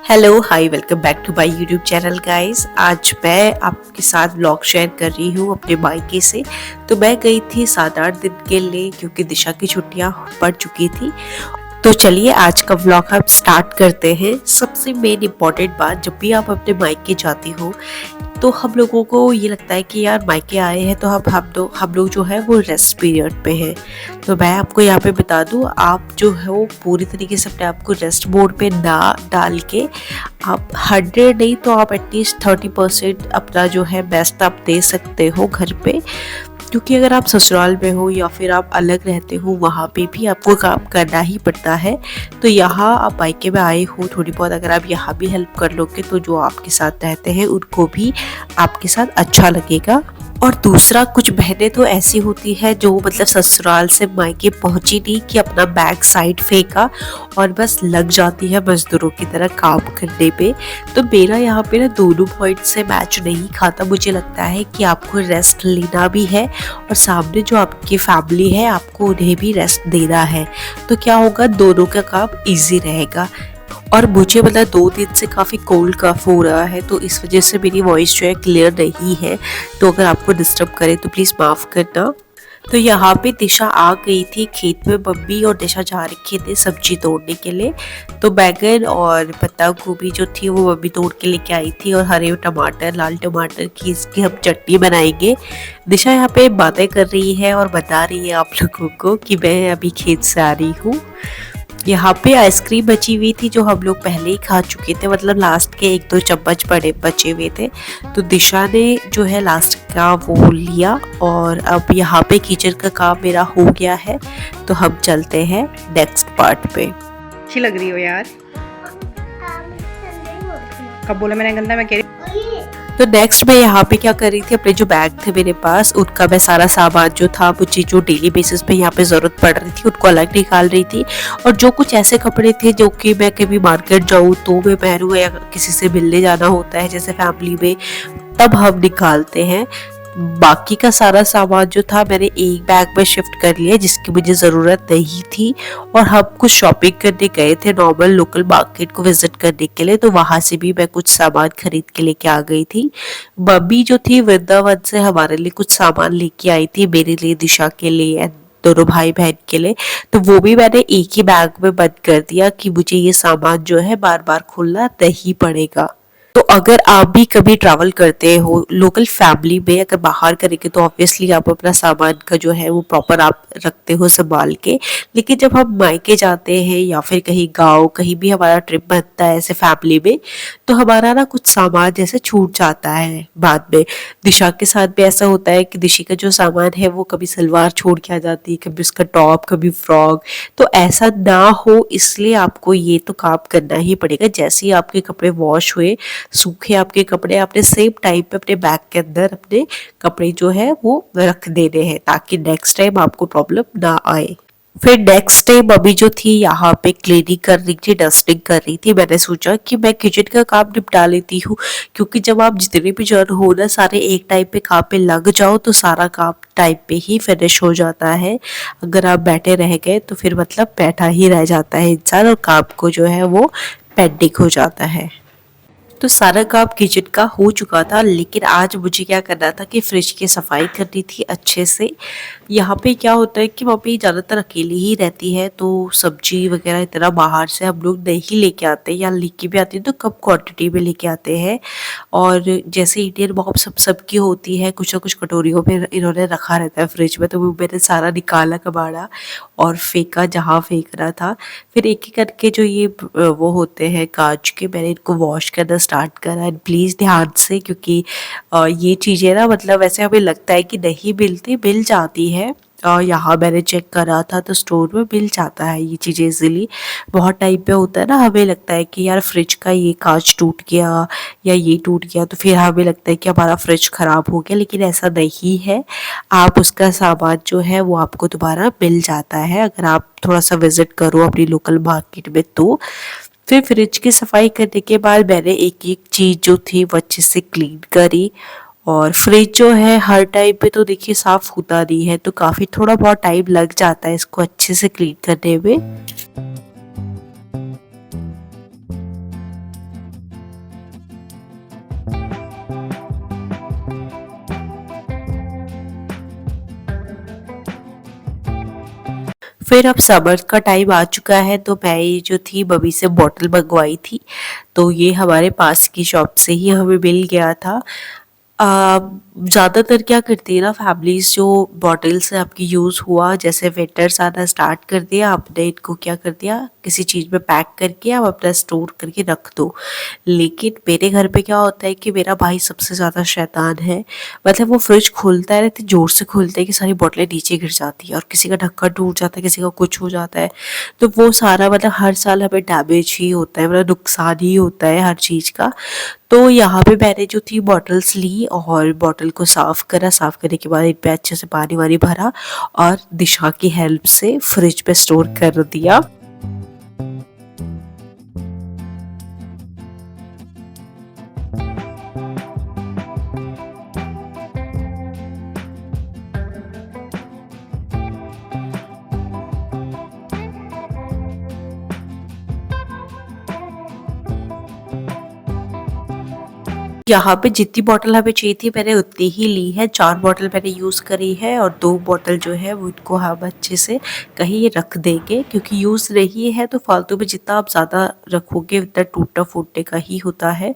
Hello hi welcome back to my YouTube channel guys. आज मैं आपके साथ व्लॉग शेयर कर रही हूँ अपने मायके से। तो मैं गई थी 7-8 दिन के लिए क्योंकि दिशा की छुट्टियाँ पड़ चुकी थी। तो चलिए आज का व्लॉग हम स्टार्ट करते हैं। सबसे मेन इम्पॉर्टेंट बात, जब भी आप अपने मायके जाती हो तो हम लोगों को ये लगता है कि यार मायके आए हैं तो हम लोग जो है वो रेस्ट पीरियड पे हैं। तो मैं आपको यहाँ पे बता दूँ, आप जो है वो पूरी तरीके से अपने आप को रेस्ट मोड पे ना डाल के आप 100 नहीं तो आप एटलीस्ट 30% अपना जो है बेस्ट आप दे सकते हो घर पे। क्योंकि अगर आप ससुराल में हो या फिर आप अलग रहते हो वहाँ पे भी आपको काम करना ही पड़ता है। तो यहाँ आप मायके में आए हो, थोड़ी बहुत अगर आप यहाँ भी हेल्प कर लोगे तो जो आपके साथ रहते हैं उनको भी आपके साथ अच्छा लगेगा। और दूसरा, कुछ बहनें तो ऐसी होती है जो मतलब ससुराल से मायके पहुंची नहीं कि अपना बैग साइड फेंका और बस लग जाती है मजदूरों की तरह काम करने पे। तो मेरा यहाँ पे ना दोनों पॉइंट से मैच नहीं खाता। मुझे लगता है कि आपको रेस्ट लेना भी है और सामने जो आपकी फैमिली है आपको उन्हें भी रेस्ट देना है। तो क्या होगा, दोनों का काम ईजी रहेगा। और मुझे मतलब 2 दिन से काफ़ी कोल्ड कफ हो रहा है तो इस वजह से मेरी वॉइस जो है क्लियर नहीं है। तो अगर आपको डिस्टर्ब करे तो प्लीज़ माफ़ करना। तो यहाँ पे दिशा आ गई थी खेत में। मम्मी और दिशा जा रखे थे सब्जी तोड़ने के लिए। तो बैगन और पत्ता गोभी जो थी वो मम्मी तोड़ के लेके आई थी और हरे टमाटर, लाल टमाटर की इसकी हम चटनी बनाएंगे। दिशा यहाँ पे बातें कर रही है और बता रही है आप लोगों को कि मैं अभी खेत से आ रही हूँ। यहाँ पे आइसक्रीम बची हुई थी जो हम लोग पहले ही खा चुके थे, मतलब लास्ट के 1-2 चम्मच बड़े बचे हुए थे। तो दिशा ने जो है लास्ट का वो लिया और अब यहाँ पे किचन का काम मेरा हो गया है। तो हम चलते हैं नेक्स्ट पार्ट पे। अच्छी लग रही हो यार। कब बोला मैंने गंदा? मैं कह रही तो नेक्स्ट मैं यहाँ पे क्या कर रही थी, अपने जो बैग थे मेरे पास उनका मैं सारा सामान जो था मुझे जो डेली बेसिस पे यहाँ पे ज़रूरत पड़ रही थी उनको अलग निकाल रही थी। और जो कुछ ऐसे कपड़े थे जो कि मैं कभी मार्केट जाऊँ तो मैं पहनूँ या किसी से मिलने जाना होता है जैसे फैमिली में, तब हम निकालते हैं। बाकी का सारा सामान जो था मैंने एक बैग में शिफ्ट कर लिया जिसकी मुझे ज़रूरत नहीं थी। और हम कुछ शॉपिंग करने गए थे नॉर्मल लोकल मार्केट को विजिट करने के लिए, तो वहाँ से भी मैं कुछ सामान खरीद के लेके आ गई थी। मम्मी जो थी वृंदावन से हमारे लिए कुछ सामान लेके आई थी, मेरे लिए, दिशा के लिए, दोनों भाई बहन के लिए। तो वो भी मैंने एक ही बैग में बंद कर दिया कि मुझे ये सामान जो है बार बार खोलना नहीं पड़ेगा। तो अगर आप भी कभी ट्रैवल करते हो लोकल फैमिली में, अगर बाहर करेंगे तो ऑब्वियसली आप अपना सामान का जो है वो प्रॉपर आप रखते हो संभाल के। लेकिन जब हम मायके जाते हैं या फिर कहीं गांव कहीं भी हमारा ट्रिप बनता है ऐसे फैमिली में, तो हमारा ना कुछ सामान जैसे छूट जाता है बाद में। दिशा के साथ भी ऐसा होता है कि दिशा का जो सामान है वो कभी सलवार छोड़ के आ जाती है, कभी उसका टॉप, कभी फ्रॉक। तो ऐसा ना हो इसलिए आपको ये तो काम करना ही पड़ेगा। जैसे ही आपके कपड़े वॉश हुए, सूखे आपके कपड़े, आपने सेम टाइम पे अपने बैग के अंदर अपने कपड़े जो है वो रख देने हैं ताकि नेक्स्ट टाइम आपको प्रॉब्लम ना आए। फिर नेक्स्ट डे मम्मी जो थी यहाँ पे क्लीनिंग कर रही थी, डस्टिंग कर रही थी। मैंने सोचा कि मैं किचन का काम निपटा लेती हूँ क्योंकि जब आप जितने भी जन हो ना सारे एक टाइम पे काम पे लग जाओ तो सारा काम टाइम पे ही फिनिश हो जाता है। अगर आप बैठे रह गए तो फिर मतलब बैठा ही रह जाता है इंसान और काम को जो है वो पेंडिंग हो जाता है। तो सारा काम किचन का हो चुका था, लेकिन आज मुझे क्या करना था कि फ्रिज की सफाई करनी थी अच्छे से। यहाँ पे क्या होता है कि मम्मी ज़्यादातर अकेली ही रहती है तो सब्जी वगैरह इतना बाहर से हम लोग नहीं लेके आते, या लेके भी आते हैं तो कम क्वांटिटी में लेके आते हैं। और जैसे इंडियन मॉम सबकी होती है, कुछ ना कुछ कटोरियों में इन्होंने रखा रहता है फ्रिज में। तो वो मैंने सारा निकाला कबाड़ा और फेंका जहाँ फेंकना था। फिर एक एक करके जो ये वो होते हैं कांच के, मैंने इनको वॉश करना स्टार्ट करा। एंड प्लीज़ ध्यान से, क्योंकि ये चीज़ें ना मतलब ऐसे हमें लगता है कि नहीं मिलती, मिल जाती है। और यहाँ मैंने चेक करा था तो स्टोर में मिल जाता है ये चीज़ें इजीली। बहुत टाइम पे होता है ना, हमें लगता है कि यार फ्रिज का ये कांच टूट गया या ये टूट गया तो फिर हमें लगता है कि हमारा फ्रिज ख़राब हो गया, लेकिन ऐसा नहीं है। आप उसका सामान जो है वो आपको दोबारा मिल जाता है अगर आप थोड़ा सा विजिट करो अपनी लोकल मार्केट में। तो फिर फ्रिज की सफाई करने के बाद मैंने एक एक चीज़ जो थी वो अच्छे से क्लीन करी। और फ्रिज जो है हर टाइम पे तो देखिए साफ होता नहीं है, तो काफ़ी थोड़ा बहुत टाइम लग जाता है इसको अच्छे से क्लीन करने में। फिर अब समर का टाइम आ चुका है तो मैं ये जो थी बबी से बॉटल मंगवाई थी। तो ये हमारे पास की शॉप से ही हमें मिल गया था। ज़्यादातर क्या करती है ना फैमिलीज़, जो बॉटल से आपकी यूज़ हुआ, जैसे विंटर्स आना स्टार्ट कर दिया, आपने इनको क्या कर दिया किसी चीज़ में पैक करके आप अपना स्टोर करके रख दो। लेकिन मेरे घर पे क्या होता है कि मेरा भाई सबसे ज़्यादा शैतान है। मतलब वो फ्रिज खोलता है, इतनी ज़ोर से खोलता है कि सारी बॉटलें नीचे गिर जाती है और किसी का ढक्कन टूट जाता है, किसी का कुछ हो जाता है। तो वो सारा मतलब हर साल हमें डैमेज ही होता है, मतलब नुकसान ही होता है हर चीज़ का। तो यहाँ पे मैंने जो थी बॉटल्स ली और बॉटल को साफ़ करा। साफ़ करने के बाद इन पे अच्छे से पानी वानी भरा और दिशा की हेल्प से फ्रिज पे स्टोर कर दिया। यहाँ पे जितनी बॉटल हमें चाहिए थी मैंने उतनी ही ली है। 4 बॉटल मैंने यूज़ करी है और 2 बॉटल जो है वो इनको हम अच्छे से कहीं रख देंगे, क्योंकि यूज़ नहीं है तो फालतू में जितना आप ज़्यादा रखोगे उतना टूटने फूटने का ही होता है।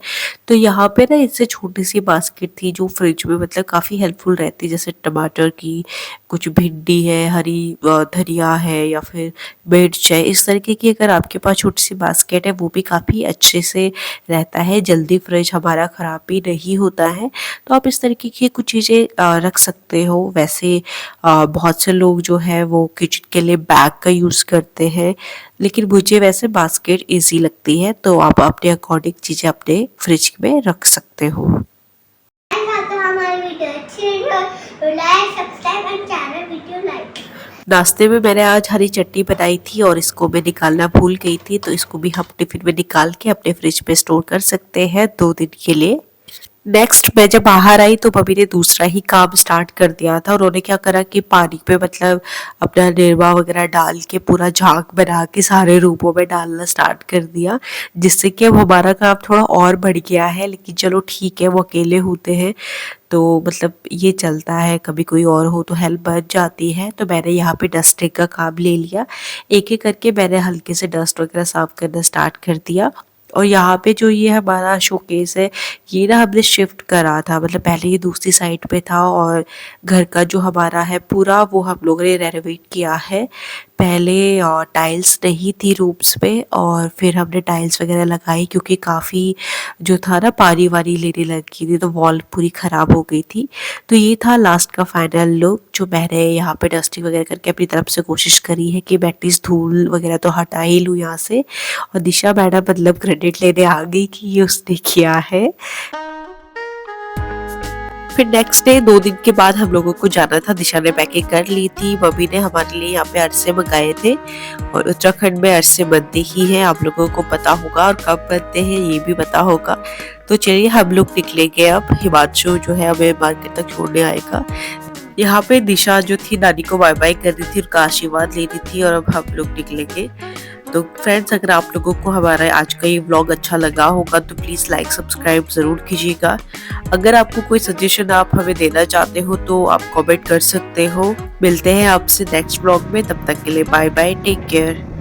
तो यहाँ पे ना इससे छोटी सी बास्केट थी जो फ्रिज में मतलब काफ़ी हेल्पफुल रहती है, जैसे टमाटर की, कुछ भिंडी है, हरी धनिया है या फिर मिर्च है, इस तरीके की अगर आपके पास छोटी सी बास्केट है वो भी काफ़ी अच्छे से रहता है, जल्दी फ्रिज हमारा ख़राब भी नहीं होता है। तो आप इस तरीके की कुछ चीज़ें रख सकते हो। वैसे बहुत से लोग जो है वो किचन के लिए बैग का यूज़ करते हैं, लेकिन मुझे वैसे बास्केट ईजी लगती है, तो आप अपने अकॉर्डिंग चीज़ें अपने फ्रिज में रख सकते हो। तो हमारी वीडियो अच्छी लगी तो like subscribe and channel video like. नाश्ते में मैंने आज हरी चटनी बनाई थी और इसको मैं निकालना भूल गई थी, तो इसको भी हम टिफिन में निकाल के अपने फ्रिज पे स्टोर कर सकते हैं 2 दिन के लिए। नेक्स्ट मैं जब बाहर आई तो मम्मी ने दूसरा ही काम स्टार्ट कर दिया था। उन्होंने क्या करा कि पानी पे मतलब अपना निरमा वगैरह डाल के पूरा झाग बना के सारे रूपों में डालना स्टार्ट कर दिया, जिससे कि अब हमारा काम थोड़ा और बढ़ गया है। लेकिन चलो ठीक है, वो अकेले होते हैं तो मतलब ये चलता है, कभी कोई और हो तो हेल्प बच जाती है। तो मैंने यहाँ पे डस्टिंग का काम ले लिया, एक एक करके मैंने हल्के से डस्ट वगैरह साफ करना स्टार्ट कर दिया। और यहाँ पे जो ये हमारा शोकेस है ये ना हमने शिफ्ट करा था, मतलब पहले ये दूसरी साइड पे था और घर का जो हमारा है पूरा वो हम लोगों ने रेनोवेट किया है। पहले टाइल्स नहीं थी रूम्स पे और फिर हमने टाइल्स वगैरह लगाई, क्योंकि काफ़ी जो था ना पानी वानी लेने लगी थी तो वॉल पूरी ख़राब हो गई थी। तो ये था लास्ट का फाइनल लुक जो मैंने यहाँ पे डस्टिंग वगैरह करके अपनी तरफ से कोशिश करी है कि मैं एटलीस्ट धूल वगैरह तो हटा ही लूँ यहाँ से। और दिशा मैडम मतलब क्रेडिट लेने आ गई कि ये उसने किया है। फिर नेक्स्ट डे 2 दिन के बाद हम लोगों को जाना था। दिशा ने पैकिंग कर ली थी, मम्मी ने हमारे लिए यहाँ पे अरसे मंगाए थे और उत्तराखंड में अरसे बनते ही हैं, आप लोगों को पता होगा, और कब बनते हैं ये भी पता होगा। तो चलिए हम लोग निकलेंगे अब। हिमांशु जो है हमें मार्केट तक छोड़ने आएगा। यहाँ पे दिशा जो थी नानी को बाय बाय कर रही थी, उनका आशीर्वाद ले रही थी और अब हम लोग निकलेंगे। तो फ्रेंड्स, अगर आप लोगों को हमारा आज का ये व्लॉग अच्छा लगा होगा तो प्लीज़ लाइक सब्सक्राइब ज़रूर कीजिएगा। अगर आपको कोई सजेशन आप हमें देना चाहते हो तो आप कमेंट कर सकते हो। मिलते हैं आपसे नेक्स्ट व्लॉग में, तब तक के लिए बाय बाय, टेक केयर।